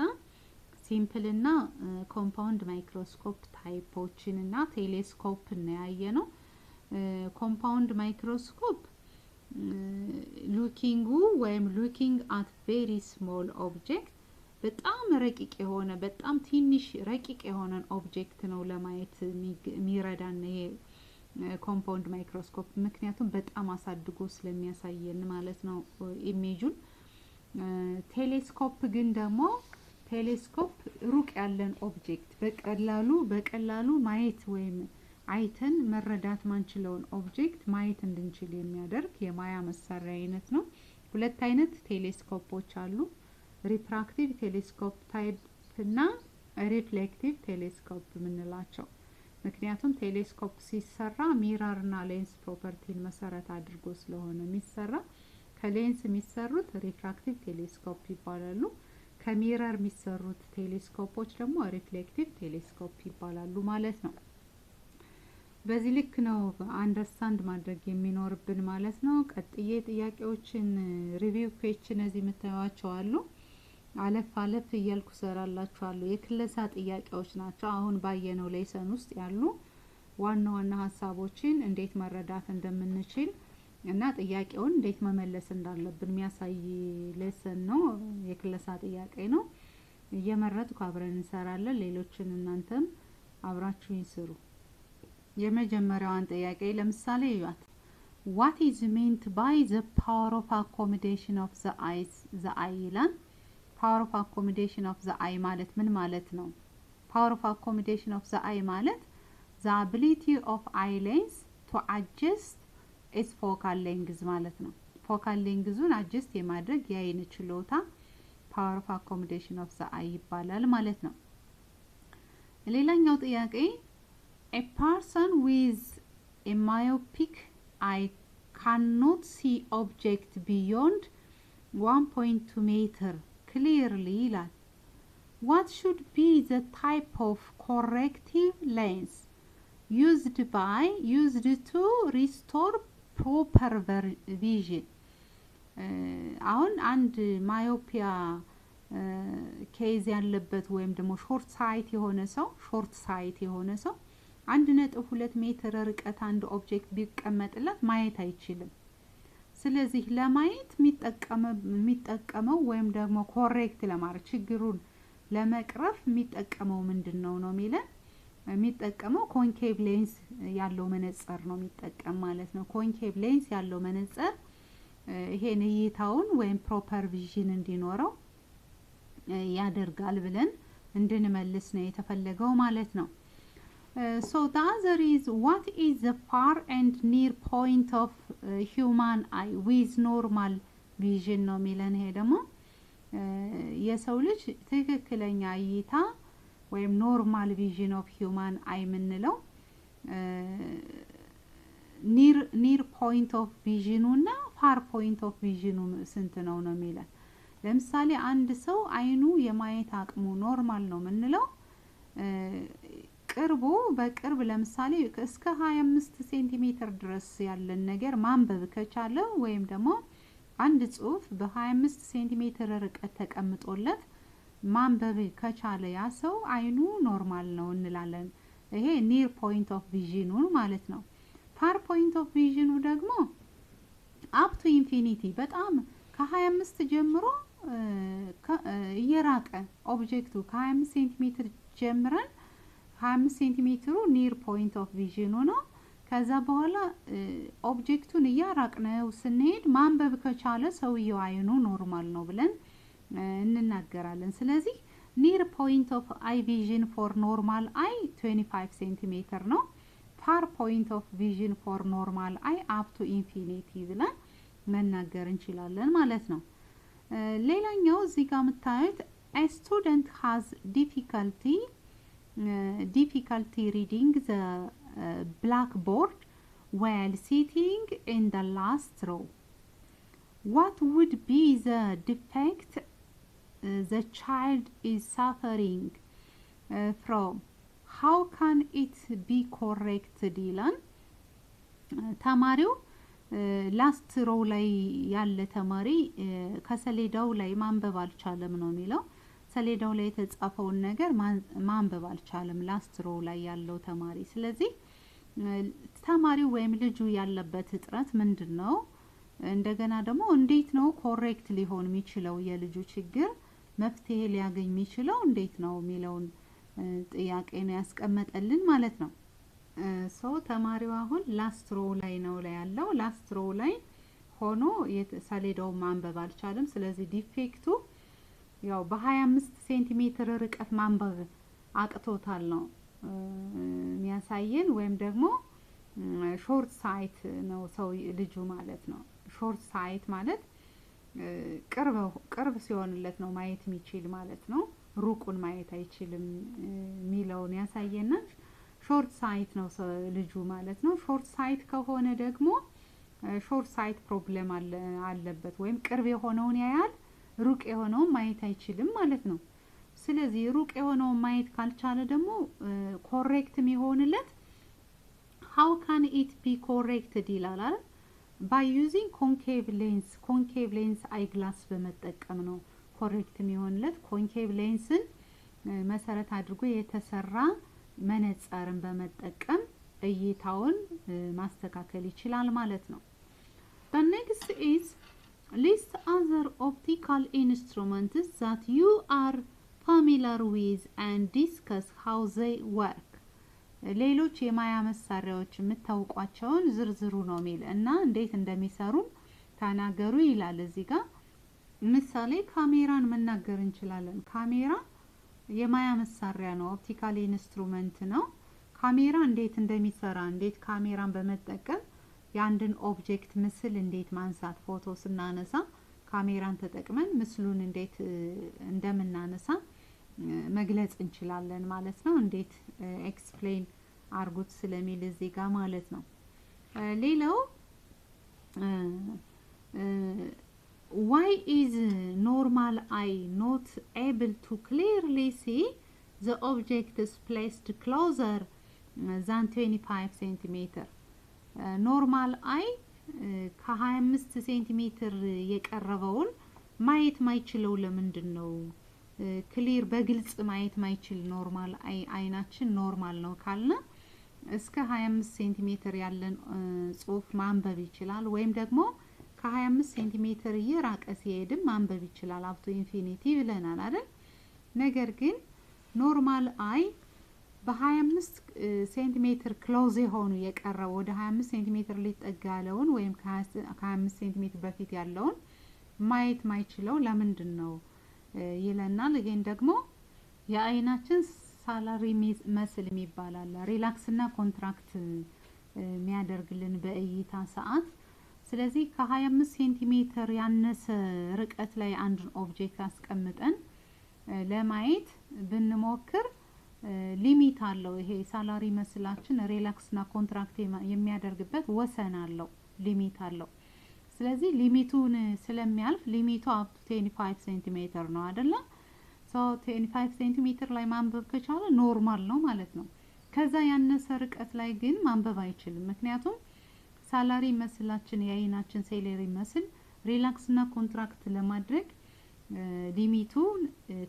ሲምፕል እና ኮምፓውንድ ማይክሮስኮፕ ታይፖችን እና ቴሌስኮፕ ነው ያየነው ኮምፓውንድ ማይክሮስኮፕ looking at very small object በጣም ረቂቅ የሆነ በጣም ትንሽ ረቂቅ የሆነ ኦብጀክት ነው ለማየት የሚረዳን ይሄ ኮምፓውንድ ማይክሮስኮፕ ምክንያቱም በጣም አሳድጎ ስለሚያሳየን ማለት ነው ኢሜጁን ቴሌስኮፕ ግን ደግሞ ቴሌስኮፕ ሩቅ ያለን ኦብጀክት በቀላሉ ማየት ወይም አይተን መረዳት ማንችለውን ኦብጀክት ማየት እንድንችል የሚያደርግ የማያ መሳሪያ አይነት ነው ሁለት አይነት ቴሌስኮፖች አሉ ሪፍራክቲቭ ቴሌስኮፕ ታይፕ እና ሪፍሌክቲቭ ቴሌስኮፕ ምንላቸው ምክንያቱም ቴሌስኮፕ ሲሰራ ሚረር እና ሌንስ ፕሮፐርቲን መሰረት አድርጎ ስለሆነ የሚሰራ ከሌንስ የሚሰሩት ሪፍራክቲቭ ቴሌስኮፕ ይባላሉ ከሚረር የሚሰሩት ቴሌስኮፖች ደግሞ ሪፍሌክቲቭ ቴሌስኮፕ ይባላሉ ማለት ነው በዚህ ልክ ነው አንደርስታንድ ማድረግ የሚኖርብን ማለት ነው ቀጥዬ ጥያቄዎችን ሪቪው ኩዌስችን እዚህ መተዋቸው አሉ አለፍ እያልኩ ሰራላችኋለሁ የክለሳ ጥያቄዎች ናቸው አሁን ባየነው ሌሰን ውስጥ ያሉ ዋና ሐሳቦችን እንዴት መረዳት እንደምንችል እና ጥያቄውን እንዴት መመለስ እንዳለብን የሚያሳይ ሌሰን ነው የክለሳ ጥያቄ ነው እየመረጥኩ አብረን እንሰራለን ሌሎችን እናንተም አብራችሁ ይስሩ የመጀመሪያውን ጥያቄ ለምሳሌ ይዋት what is meant by the power of accommodation of the eye ይላል power of accommodation of the eye ማለት ምን ማለት ነው power of accommodation of the eye ማለት the ability of eye lens to adjust its focal length ማለት ነው focal lengthን adjust የማድረግ የአይን ችሎታ power of accommodation of the eye ይባላል ማለት ነው ሌላኛው ጥያቄ A person with a myopic eye cannot see object beyond 1.2 meter clearly ይላል። What should be the type of corrective lens used to restore proper vision? አሁን አንድ ማዮፒያ ኬዝ ያለበት ወይም ደግሞ ሾርት ሳይት የሆነ ሰው 1.2 ሜትር ርቀት አንድ ኦብጀክት ቢቀመጥለት ማየት አይችልም። ስለዚህ ለማየት የሚጠቀመው ወይም ደግሞ ኮሬክት ለማድረግ ችግሩን ለመቅረፍ የሚጠቀመው ምንድነው ነው የሚለን የሚጠቀመው ኮንኬቭ ሌንስ ያለው መነጽር ነው የሚጠቀም ማለት ነው። ኮንኬቭ ሌንስ ያለው መነጽር ይሄን እይታውን ወይም ፕሮፐር ቪዥን እንዲኖረው ያደርጋል ብለን እንድንመልስ ነው የተፈለገው ማለት ነው። So the other is, what is the far and near point of human eye with normal vision ነው የሚለን። ይሄ ደግሞ የሰው ልጅ ትክክለኛ እይታ ወይም ኖርማል ቪዥን ኦፍ ሂውማን አይ የምንለው ኒር ፖይንት ኦፍ ቪዥኑ እና ፋር ፖይንት ኦፍ ቪዥኑ ስንት ነው ነው የሚለን። ለምሳሌ አንድ ሰው አይኑ የማየት አቅሙ ኖርማል ነው የምንለው በቅርብ ለምሳሌ እስከ 25 ሴንቲሜትር ድረስ ያለን ነገር ማንበብ ከቻለ ወይም ደግሞ አንድ ጽሁፍ በ25 ሴንቲሜትር ርቀት ተቀምጦለት ማንበብ ከቻለ ያ ሰው አይኑ ኖርማል ነው እንላለን። ይሄ ኒር ፖይንት ኦፍ ቪዥኑ ማለት ነው። ፋር ፖይንት ኦፍ ቪዥኑ ደግሞ አፕ ቱ ኢንፊኒቲ በጣም ከ25 ጀምሮ እየራቀ ኦብጀክቱ ከ25 ሴንቲሜትር ጀምረን 25 ሴንቲሜትሩ ኒር ፖይንት ኦፍ ቪዥኑ ነው። ከዛ በኋላ ኦብጀክቱን እያራቅነው ስንሄድ ማንበብ ከቻለ ሰውየው አይኑ ኖርማል ነው ብለን እንናገራለን። ስለዚህ ኒር ፖይንት ኦፍ አይ ቪዥን ፎር ኖርማል አይ 25 ሴንቲሜትር ነው። ፋር ፖይንት ኦፍ ቪዥን ፎር ኖርማል አይ አፕ ቱ ኢንፊኒቲ ብለን መናገር እንችላለን ማለት ነው። ሌላኛው እዚህ ጋር የምታዩት a student has difficulty reading the blackboard while sitting in the last row. What would be the defect the child is suffering from? How can it be corrected? ይላል ተማሪው ላስት ሮው ላይ ያለ ተማሪ ከሰሌዳው ላይ ማንበብ አልቻለም ነው የሚለው። ሰሌዳው ላይ የተጻፈውን ነገር ማንበብ አልቻለም ላስት ሮው ላይ ያለው ተማሪ። ስለዚህ ተማሪው ወይም ልጁ ያለበት እጥረት ምንድነው? እንደገና ደግሞ እንዴት ነው ኮሬክት ሊሆን የሚችለው የልጁ ችግር መፍትሄ ሊያገኝ የሚችለው እንዴት ነው የሚለውን ጥያቄ ነው ያስቀመጠልን ማለት ነው። ሰው ተማሪው አሁን ላስት ሮው ላይ ነው ያለው። ላስት ሮው ላይ ሆኖ ሰሌዳው ማንበብ አልቻለም። ስለዚህ ዲፌክቱ ያው በ25 ሴንቲሜትር ርቀት ማንበብ አቅቶታል ነው የሚያሳየን። ወይም ደግሞ ሾርት ሳይት ነው ሰው ልጁ ማለት ነው። ሾርት ሳይት ማለት ቅርብ ሲሆንለት ነው ማየት የሚችል ማለት ነው። ሩቁን ማየት አይችልም ሚለውን ያሳየናል። ሾርት ሳይት ነው ልጁ ማለት ነው። ሾርት ሳይት ከሆነ ደግሞ ሾርት ሳይት ፕሮብሌም አለበት ወይም ቅርብ የሆነውን ያያል፣ ሩቅ የሆነውን ማየት አይችልም ማለት ነው። ስለዚህ ሩቅ የሆነውን ማየት ካልቻለ ደግሞ ኮሬክት የሚሆንለት how can it be corrected ይላል by using concave lens eyeglass በመጠቀም ነው ኮሬክት የሚሆንለት። ኮንኬቭ ሌንስን መሰረት አድርጎ የተሰራ መነጽርን በመጠቀም እይታውን ማስተካከል ይችላል ማለት ነው። The next is list other optical instruments that you are familiar with and discuss how they work. ሌሎች የማያ መሳሪያዎች የምታውቋቸውን ዝርዝሩ ነው የሚል እና እንዴት እንደሚሰሩ ተናገሩ ይላል እዚህ ጋር። ምሳሌ ካሜራን መናገር እንችላለን። ካሜራ የማያ መሳሪያ ነው፣ ኦፕቲካል ኢንስትሩመንት ነው። ካሜራ እንዴት እንደሚሰራ እንዴት ካሜራን በመጠቀም የአንድን ኦብጀክት ምስል እንዴት ማንሳት ፎቶ ስናነሳ ካሜራን ተጠቅመን ምስሉን እንዴት እንደምናነሳ መግለጽ እንችላለን ማለት ነው። እንዴት ኤክስፕሌን አርጉት ስለሚል እዚህ ጋር ማለት ነው። ሌላው why is normal eye not able to clearly see the object is placed closer than 25 centimeter? normal eye ከ25 ሴንቲሜትር የቀረበውን ማየት ማይችለው ለምንድነው? ክሊር በግልጽ ማየት ማይችል ኖርማል አይናችን ኖርማል ነው ካልና እስከ 25 ሴንቲሜትር ያለን ጽሁፍ ማንበብ ይችላል ወይም ደግሞ ከ25 ሴንቲሜትር እየራቀ ሲሄድም ማንበብ ይችላል አፕ ቱ ኢንፊኒቲ ብለናል አይደል? ነገር ግን ኖርማል አይ በ25 ሴንቲሜትር ክሎዝ የሆኑ የቀረው ወደ 25 ሴንቲሜትር ሊጠጋ ያለውን ወይም ከ25 ሴንቲሜትር በፊት ያለውን ማየት ማይችለው ለምንድነው ይለናል። ይሄን ደግሞ የአይናችን ሳላሪ መስል የሚባላል ሪላክስ እና ኮንትራክት የሚያደርግልን በእይታ ሰዓት። ስለዚህ ከ25 ሴንቲሜትር ያነሰ ርቀት ላይ አንድ ኦብጀክት አስቀምጠን ለማየት ብንሞክር ሊሚት አለው። ይሄ ሳላሪ መስላችን ሪላክስ እና ኮንትራክት የሚያደርግበት ወሰን አለው፣ ሊሚት አለው። ስለዚህ ሊሚቱን ስለሚያልፍ ሊሚቱ አፕ ቱ 25 ሴንቲሜትር ነው አይደለ? ሶ 25 ሴንቲሜትር ላይ ማንበብ ከቻለ ኖርማል ነው ማለት ነው። ከዛ ያነሰ ርቀት ላይ ግን ማንበብ አይችልም። ምክንያቱም ሳላሪ መስላችን የአይናችን ሴሌሪ መስል ሪላክስ እና ኮንትራክት ለማድረግ ሊሚቱ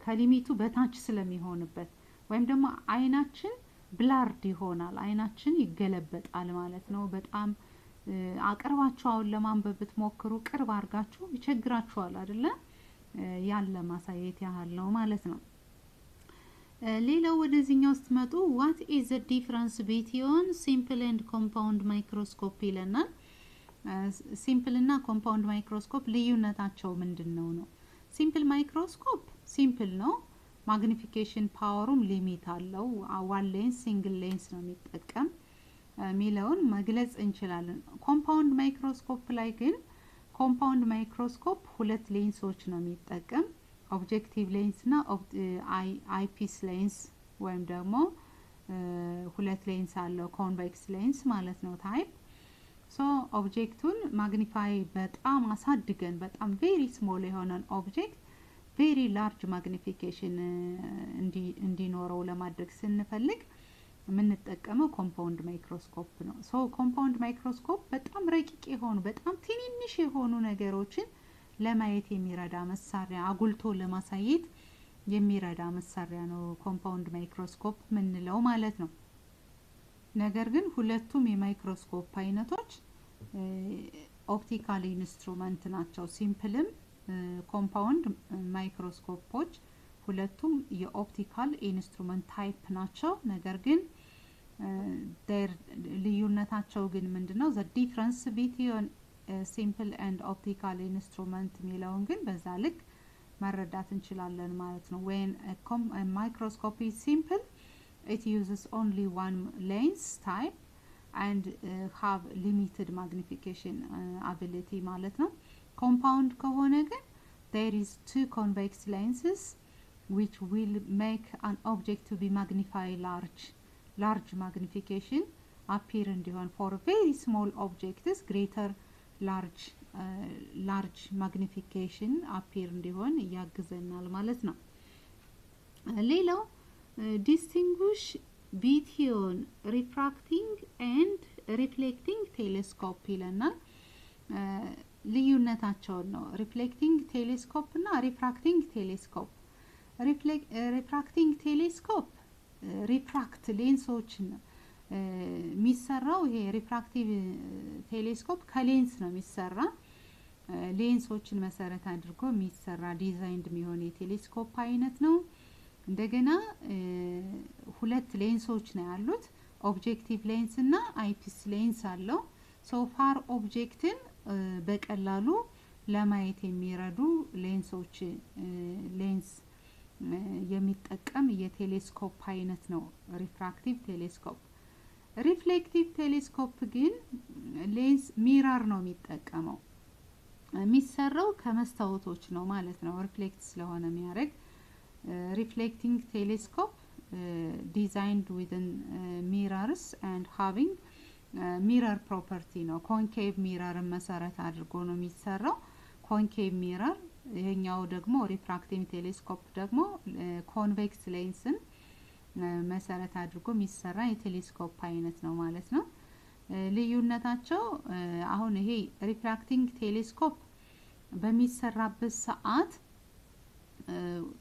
ከሊሚቱ በታች ስለሚሆንበት ወይም ደግሞ አይናችን ብላርድ ይሆናል፣ አይናችን ይገለበጣል ማለት ነው። በጣም አቅርባችሁ አሁን ለማንበብ ብትሞክሩ ቅርብ አርጋችሁ ይቸግራችኋል አይደለ? ያለ ማሳየት ያህል ነው ማለት ነው። ሌላው ወደዚህኛው ስትመጡ what is the difference between simple and compound microscope ይለናል። ሲምፕል እና ኮምፓውንድ ማይክሮስኮፕ ልዩነታቸው ምንድነው ነው? ሲምፕል ማይክሮስኮፕ ሲምፕል ነው፣ ማግኒፊኬሽን ፓወሩም ሊሚት አለው። ዋን ሌንስ ሲንግል ሌንስ ነው የሚጠቀም ሚለውን መግለጽ እንችላለን። ኮምፓውንድ ማይክሮስኮፕ ላይ ግን ኮምፓውንድ ማይክሮስኮፕ ሁለት ሌንሶች ነው የሚጠቀም፣ ኦብጀክቲቭ ሌንስ እና አይፒስ ሌንስ ወይም ደግሞ ሁለት ሌንስ አለው፣ ኮንቬክስ ሌንስ ማለት ነው ታይፕ። ሶ ኦብጀክቱን ማግኒፋይ በጣም አሳድገን በጣም ቬሪ ስሞል የሆነን ኦብጀክት ቬሪ ላርጅ ማግኒፊኬሽን እንዲኖረው ለማድረግ ስንፈልግ የምንጠቀመው ኮምፓውንድ ማይክሮስኮፕ ነው። ሶ ኮምፓውንድ ማይክሮስኮፕ በጣም ረቂቅ የሆኑ በጣም ትንንሽ የሆኑ ነገሮችን ለማየት የሚረዳ መሳሪያ፣ አጉልቶ ለማሳየት የሚረዳ መሳሪያ ነው ኮምፓውንድ ማይክሮስኮፕ ምንለው ማለት ነው። ነገር ግን ሁለቱም የማይክሮስኮፕ አይነቶች ኦፕቲካል ኢንስትሩመንት ናቸው። ሲምፕልም ኮምፓውንድ ማይክሮስኮፖች ሁለቱም የኦፕቲካል ኢንስትሩመንት ታይፕ ናቸው። ነገር ግን ልዩነታቸው ግን ምንድነው? the difference between simple and optical instrument ሚለውን ግን በዛ ልክ መረዳት እንችላለን ማለት ነው። when a microscope is simple it uses only one lens type and have limited magnification ability ማለት ነው። compound ከሆነ ግን there is two convex lenses which will make an object to be magnified large magnification appear እንዲሆን for very small objects greater large magnification appear እንዲሆን ያግዘናል ማለት ነው። ሌላው distinguish between refracting and reflecting telescope ይለናል። ልዩነታቸውን ነው reflecting telescope እና refracting telescope። refracting telescope refract ሌንሶችን የሚሰራው ይሄ ሪፍራክቲቭ ቴሌስኮፕ ከሌንስ ነው የሚሰራ፣ ሌንሶችን መሰረት አድርጎ የሚሰራ ዲዛይንድ የሚሆን የቴሌስኮፕ አይነት ነው። እንደገና ሁለት ሌንሶች ነው ያሉት፣ ኦብጀክቲቭ ሌንስ እና አይፒስ ሌንስ አለው። ሶ ፋር ኦብጀክትን በቀላሉ ለማየት የሚረዱ ሌንሶች ሌንስ የሚጠቀም የቴሌስኮፕ አይነት ነው ሪፍራክቲቭ ቴሌስኮፕ። ሪፍሌክቲቭ ቴሌስኮፕ ግን ሌንስ ሚረር ነው የሚጠቀመው፣ የሚሰራው ከመስታወቶች ነው ማለት ነው፣ ሪፍሌክት ስለሆነ የሚያደርግ። ሪፍሌክቲንግ ቴሌስኮፕ designed within mirrors and having mirror property ነው concave mirror መሰረት አድርጎ ነው የሚሰራው concave mirror ይሄኛው ደግሞ refracting telescope ደግሞ convex lensን መሰረት አድርጎ የሚሰራ የቴሌስኮፕ አይነት ነው ማለት ነው ልዩነታቸው አሁን ይሄ refracting telescope በሚሰራበት ሰዓት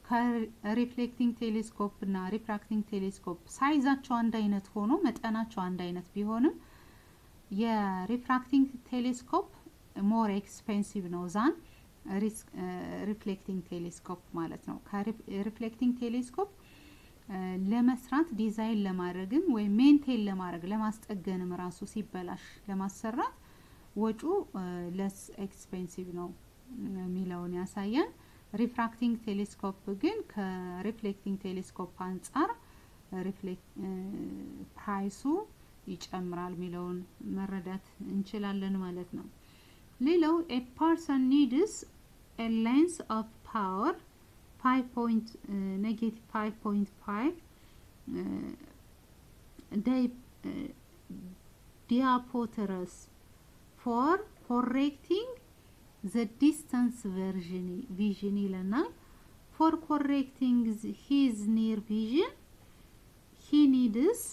ከሪፍሌክቲንግ ቴሌስኮፕ እና ሪፍራክቲንግ ቴሌስኮፕ ሳይዛቸው አንድ አይነት ሆኖ መጠናቸው አንድ አይነት ቢሆንም የሪፍራክቲንግ ቴሌስኮፕ ሞር ኤክስፔንሲቭ ነው ዛን ሪፍሌክቲንግ ቴሌስኮፕ ማለት ነው ከሪፍሌክቲንግ ቴሌስኮፕ ለመስራት ዲዛይን ለማድረግም ወይ ሜንቴን ለማድረግ ለማስጠገንም ራሱ ሲበላሽ ለማሰራት ወጩ ለስ ኤክስፔንሲቭ ነው ሚለውን ያሳያል refracting telescope ግን ከሪፍሌክቲንግ ቴሌስኮፕ አንፃር ፕራይሱ ይጨምራል ሚለውን መረዳት እንችላለን ማለት ነው ሌላው a person needs a length of power 5.5 diopters for correcting the distance vision ilana for correcting his near vision he needs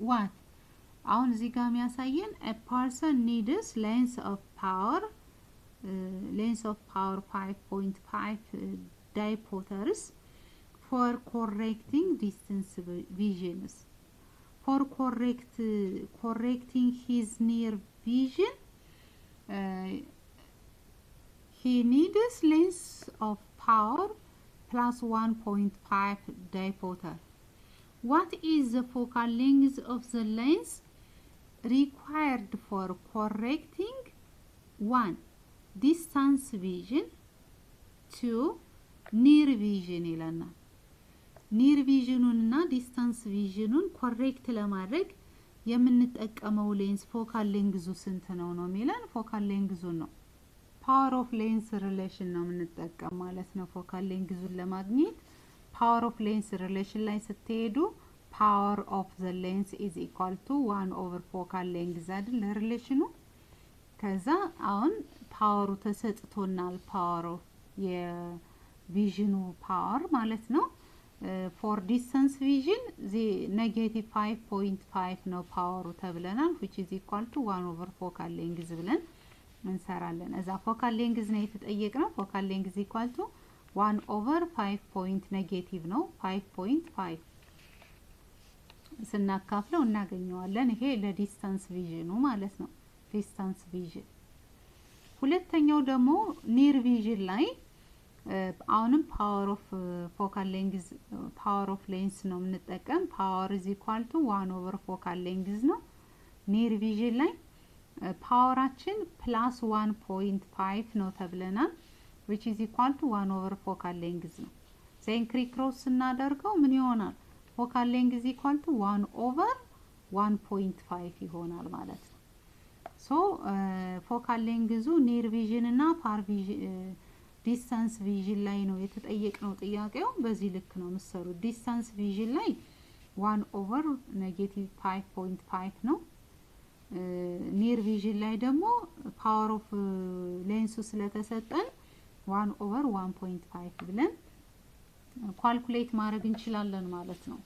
what አሁን እዚህ ጋር የሚያሳየን a person needs length of power 5.5 diopters for correcting distance visions for correcting his near vision he needs length of power plus 1.5 diopter. What is the focal length of the lens required for correcting 1. Distance vision 2. Near vision ilana near vision እና distance vision correct ለማድረግ የምንጠቀመው ሌንስ ፎካል ሌንግዙ ስንት ነው ነው የሚለን ፎካል ሌንግዙ ነው ፓወር ኦፍ ሌንስ ሪሌሽን ነው የምንጠቀም ማለት ነው ፎካል ሌንግዙን ለማግኘት ፓወር ኦፍ ሌንስ ሪሌሽን ላይ ስትሄዱ ፓወር ኦፍ ዘ ሌንስ ኢዝ ኢኳል ቱ 1 ኦቨር ፎካል ሌንግዝ አይደል ሪሌሽኑ ከዛ አሁን ፓወሩ ተሰጥቶናል ፓወሩ የቪዥኑ ፓወር ማለት ነው for distance vision the negative 5.5 ነው ፓወሩ ተብለናል which is equal to 1 over focal length ብለን እንሰራለን እዛ focal length ነው የተጠየቅነው focal length equal to 1 over 5 point negative ነው 5.5 ስናካፍለው እናገኘዋለን ይሄ ለዲስታንስ ቪዥኑ ማለት ነው ዲስታንስ ቪዥን ሁለተኛው ደግሞ ኒር ቪዥን ላይ አሁንም ፓወር ኦፍ ፎካል ሌንግዝ ፓወር ኦፍ ሌንስ ነው የምንጠቀም ፓወር is equal to 1 over focal length ነው ኒር ቪዥን ላይ ፓወራችን plus 1.5 ነው ተብለናል which is equal to 1 over focal length ነው ዜን ክሪክሮስ እናደርገው ምን ይሆናል focal length is equal to 1 over 1.5 ይሆናል ማለት ነው so focal length ኒር ቪዥን እና ፋር ቪዥን ዲስታንስ ቪዥን ላይ ነው የተጠየቅነው ጥያቄው በዚህ ልክ ነው መስሩ ዲስታንስ ቪዥን ላይ 1 over negative 5.5 ነው ኒር ቪዥን ላይ ደግሞ ፓወር ኦፍ ሌንሱ ስለተሰጠን 1 over 1.5 ብለን ካልኩሌት ማድረግ እንችላለን ማለት ነው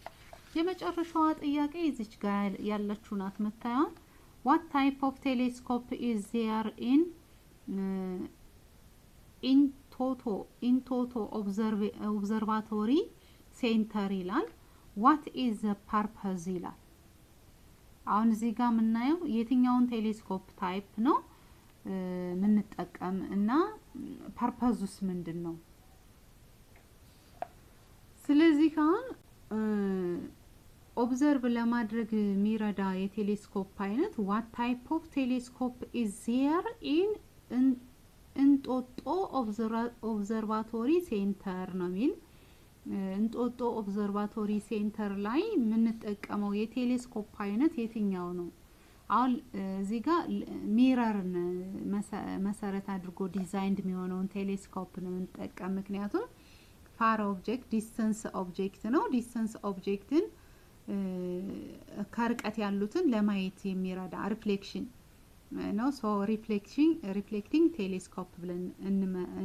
የመጨረሻው ጥያቄ እዚች ጋር ያለችው ናት መታያ what type of telescope is there in toto observatory center ይላል what is the purpose ይላል አሁን እዚህ ጋር ምናየው የትኛውን ቴሌስኮፕ ታይፕ ነው ምንጠቀም እና ፐርፐዙስ ምንድነው ስለዚህ ካን ኦብዘርቭ ለማድረግ የሚረዳ የቴሌስኮፕ አይነት what type of telescope is there in እንጦጦ ኦብዘርቫቶሪ ሴንተር ነው ሚል እንጦጦ ኦብዘርቫቶሪ ሴንተር ላይ ምንጠቀመው የቴሌስኮፕ አይነት የትኛው ነው አሁን እዚህ ጋር ሚረርን መሰረት አድርጎ ዲዛይንድ የሚሆነውን ቴሌስኮፕ ነው እንጠቀም ምክንያቱም far object distance object ነው distance objectን ከርቀት ያሉትን ለማየት የሚረዳ reflection ነው so reflecting telescope ብለን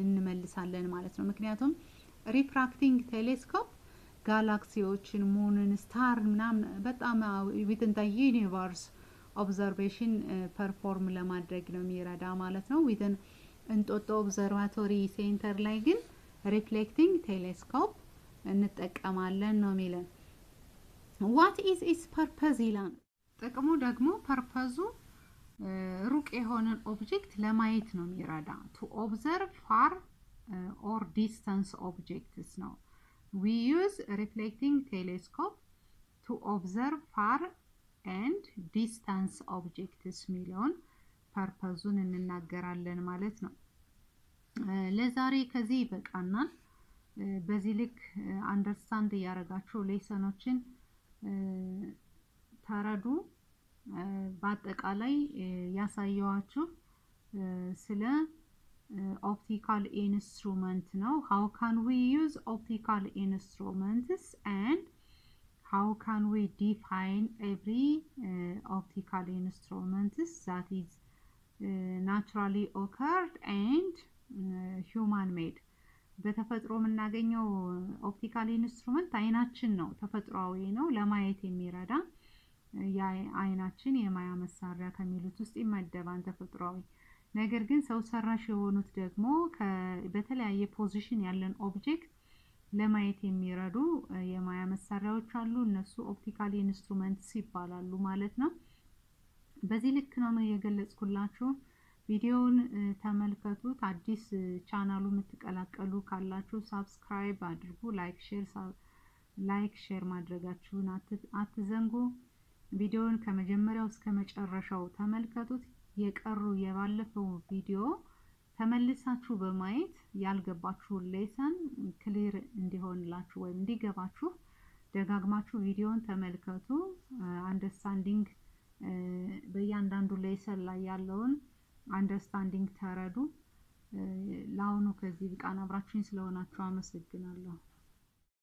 እንመልሳለን ማለት ነው ምክንያቱም refracting telescope ጋላክሲዎችን ሙንን ስታር ምናምን በጣም within the universe observation perform ለማድረግ ነው የሚረዳ ማለት ነው within እንጦጦ observatory center ላይ ግን reflecting telescope እንጠቀማለን ነው የሚለን what is its purpose ይላል ጥቅሙ ደግሞ purpose ሩቅ የሆነን ኦብጀክት ለማየት ነው የሚረዳ to observe far or distance objects ነው we use reflecting telescope to observe far and distance objects ሚለውን ፐርፐዙን እንናገራለን ማለት ነው ለዛሬ ከዚህ በቃናል በዚህ ልክ አንደርስታንድ ያረጋችሁ ሌሰኖችን ተረዱ በአጠቃላይ ያሳየዋችሁ ስለ optical instrument ነው how can we use optical instruments and how can we define every optical instruments that is naturally occurred and human made በተፈጥሮ የምናገኘው ኦፕቲካል ኢንስትሩመንት አይናችን ነው ተፈጥሯዊ ነው ለማየት የሚረዳ አይናችን የማያ መሳሪያ ከሚሉት ውስጥ ይመደባል ተፈጥሯዊ ነገር ግን ሰው ሰራሽ የሆኑት ደግሞ በተለያየ ፖዚሽን ያለን ኦብጀክት ለማየት የሚረዱ የማያ መሳሪያዎች አሉ እነሱ ኦፕቲካል ኢንስትሩመንትስ ይባላሉ ማለት ነው በዚህ ልክ ነው የገለጽኩላችሁ ቪዲዮውን ተመልከቱት አዲስ ቻናሉ የምትቀላቀሉ ካላችሁ ሰብስክራይብ አድርጉ ላይክ ሼር ማድረጋችሁን አትዘንጉ ቪዲዮውን ከመጀመሪያው እስከ መጨረሻው ተመልከቱት የቀሩ የባለፈው ቪዲዮ ተመልሳችሁ በማየት ያልገባችሁ ሌሰን ክሊር እንዲሆንላችሁ ወይም እንዲገባችሁ ደጋግማችሁ ቪዲዮውን ተመልከቱ አንደርስታንዲንግ በእያንዳንዱ ሌሰን ላይ ያለውን አንደርስታንዲንግ ተረዱ ለአሁኑ ከዚህ በቃና አብራችሁኝ ስለሆናችሁ አመሰግናለሁ